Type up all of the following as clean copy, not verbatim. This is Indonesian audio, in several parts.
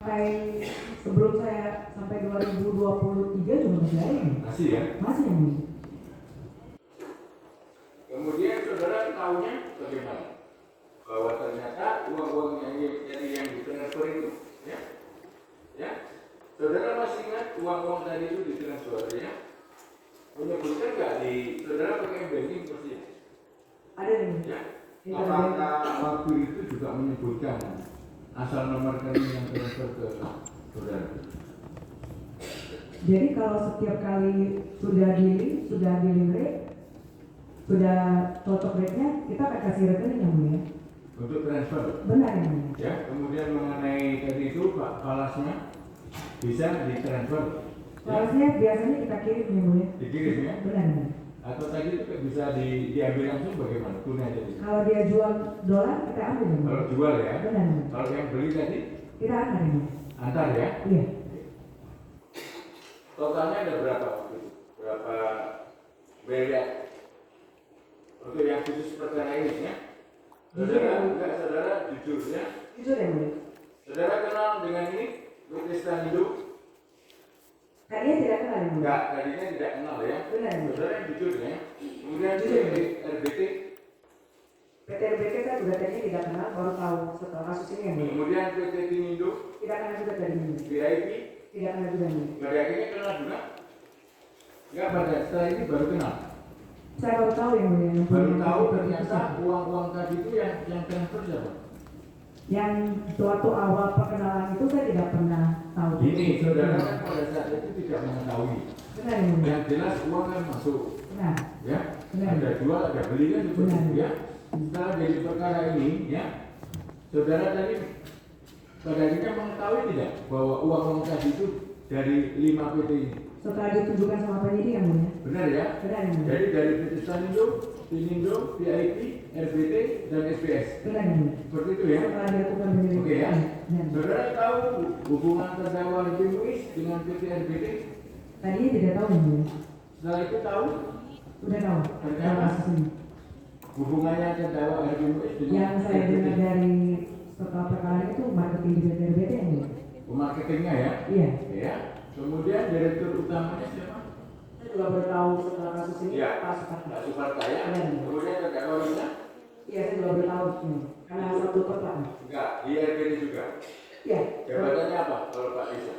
Sebelum saya sampai 2023 juga masih ada ya? Masih ya? Masih yang mulia. Kemudian saudara tahunya bagaimana? Bahwa ternyata uang-uang yang ditransfer itu, ya, saudara masih ingat uang-uang tadi itu ditransfer ya? Menyebutkan nggak di saudara pakai banking pasti? Ada nih. Ya. Apakah waktu itu juga menyebutkan asal nomor rekening yang transfer ke saudara? Jadi kalau setiap kali sudah dealing rate, sudah cocok rate-nya, kita akan kasih rekening yang mulia. Untuk transfer? Benar yang mulia. Ya, kemudian mengenai tadi itu Pak falasnya bisa ditransfer? Falasnya biasanya kita kirim yang mulia. Dikirim ya? Benar. Atau tadi itu bisa diambil langsung bagaimana? Tunai tadi? Kalau dia jual dolar, kita ambil yang mulia. Kalau jual ya? Benar. Kalau yang beli tadi? Kita antar yang mulia. Antar ya? Iya. Totalnya ada berapa waktu itu? Berapa miliar? Untuk yang khusus perkara ini ya? Saudara jujur ya? Jujur yang mulia. Saudara kenal dengan ini? Protestan Hindu? Tadinya tidak kenal yang mulia. Enggak, tadinya tidak kenal ya? Benar. Saudara yang jujur ya? Kemudian RBT? PT RBT saya juga tadinya tidak kenal, baru tahu setelah kasus ini yang mulia. Kemudian PT Tinindo? Tidak kenal juga tadinya. VIP? Tidak kenal juga yang mulia. Pada akhirnya kenal juga? Enggak, pada setelah ini baru kenal? Saya baru tahu yang mulia. Baru tahu ternyata uang-uang tadi itu yang transfer siapa? Yang suatu awal perkenalan itu saya tidak pernah tahu. Ini saudara kan pada saat itu tidak mengetahui. Benar yang mulia. Yang jelas uang kan masuk. Benar. Ya, Benar. ada jual, ada beli kan seperti Benar. itu ya. Setelah dari perkara ini, ya, saudara tadi pada akhirnya mengetahui tidak bahwa uang tadi itu dari 5 PT ini. Setelah ditunjukkan sama penyidik yang mulia. Benar ya? Benar yang mulia. Jadi dari PT Stanindo, Tinindo, VIP, RBT, dan SPS. Benar yang mulia. Seperti itu ya? Setelah dilakukan penyidik. Oke ya. Benar. Saudara tahu hubungan terdakwa Haji Muiz dengan PT RBT? Tadinya tidak tahu yang mulia. Setelah itu tahu Sudah tahu. Ternyata. Kasus ini. hubungannya terdakwa Haji Muiz dengan Yang saya RBT? dengar dari setelah perkara itu marketing di PT RBT yang mulia. Marketingnya ya? Iya. Ya. Kemudian direktur utamanya siapa? Saya juga baru tahu setelah kasus ini. Iya. Pak Suparta. Pak Suparta ya. Benar. Kemudian terdakwa Rina? Iya, saya juga baru tahu. Karena satu tempat. Enggak, di RBT juga. Iya. Jabatannya apa kalau Pak Risa?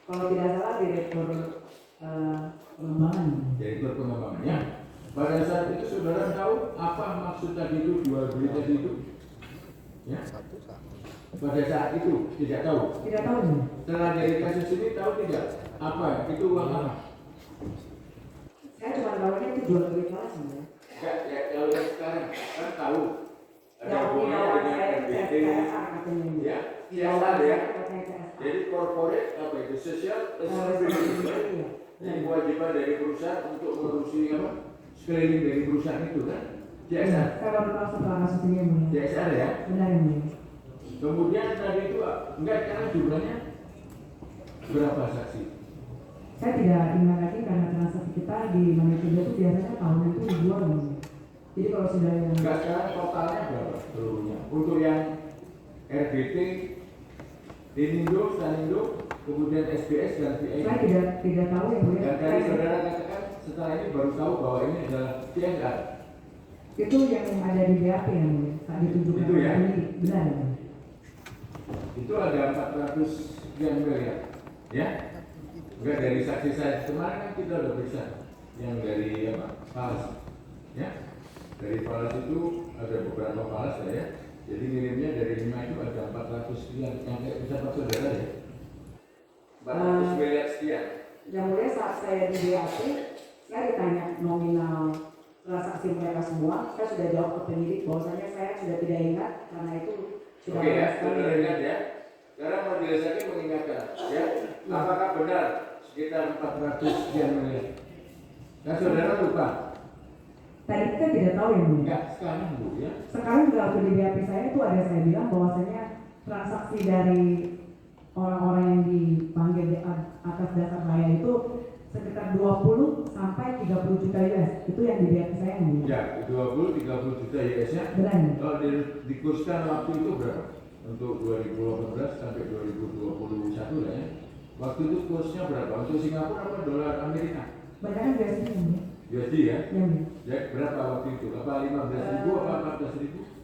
Kalau tidak salah direktur pengembangan. Direktur pengembangannya. Pada saat itu saudara tahu apa maksud tadi itu jual beli tadi itu? Ya. Pada saat itu tidak tahu. Tidak tahu nih. Setelah dari kasus ini tahu tidak? Apa? Itu uang apa? Saya cuma tahunya itu jual beli kelas ya. Enggak, ya kalau yang sekarang kan tahu ada Yang hubungannya awal dengan saya RBT, CSR katanya. ya, Yang CSR awal ya. saya katanya CSR. Jadi corporate apa itu social responsibility. Iya. Jadi kewajiban dari perusahaan untuk mengurusi apa? Sekeliling dari perusahaan itu kan? CSR. Saya baru tahu setelah kasus ini yang mulia. CSR ya. Benar yang mulia. Kemudian tadi itu enggak karena jumlahnya berapa saksi? Saya tidak ingat lagi karena transaksi kita di Malaysia itu biasanya tahunan itu dijual yang mulia. Jadi kalau sudah yang Enggak sekarang totalnya berapa seluruhnya? Untuk yang RBT, Tinindo, Stanindo, kemudian SBS dan VI. saya tidak tahu yang mulia. Dan tadi saudara katakan setelah ini baru tahu bahwa ini adalah CSR. Itu yang ada di BAP yang mulia. Saat ditunjukkan Itu ya? ini benar yang mulia. Itu ada 400 sekian miliar, ya? Enggak dari saksi saya kemarin kan kita udah bisa yang dari apa? Falas, ya? Dari Falas itu ada beberapa falas ya. Jadi ngirimnya dari 5 itu ada 400 sekian, yang kayak bisa Pak Saudara ya? 400 miliar sekian. Yang mulia saat saya di BAP, saya ditanya nominal transaksi mereka semua. Saya sudah jawab ke penyidik bahwasanya saya sudah tidak ingat karena itu sudah Oke ya, sekali. saudara ingat ya. Sekarang majelis hakim mengingatkan, ya, apakah benar sekitar 400 sekian miliar? Nah, saudara lupa? Tadi kita tidak tahu yang mulia. Enggak, sekarang bu ya. Sekarang juga waktu di BAP saya itu ada saya bilang bahwasanya transaksi dari orang-orang yang dipanggil di atas dasar saya itu sekitar 20 sampai 30 juta US. Itu yang di BAP saya yang mulia. Ya, 20-30 juta US nya. Benar. Kalau dikurskan waktu itu berapa? Untuk 2018 sampai 2021 Waktu itu kursnya berapa? Untuk Singapura apa dolar Amerika? Banyak kan biasanya ya. USD ya? Ya, ya. Ya berapa waktu itu? Apa 15.000 apa 14.000?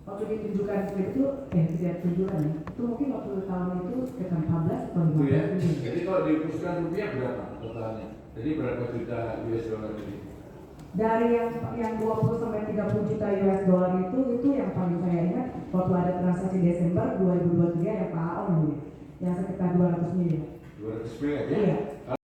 Waktu ditunjukkan itu, tidak tunjukkan ya. Itu mungkin waktu tahun itu sekitar 14 atau Itu ya. 15. Jadi kalau dihapuskan rupiah berapa totalnya? Jadi berapa juta US dollar ini? Dari yang 20 sampai 30 juta US dollar itu yang paling saya ingat waktu ada transaksi Desember 2023 yang Pak Aon yang sekitar 200 miliar. 200 miliar ya? Iya.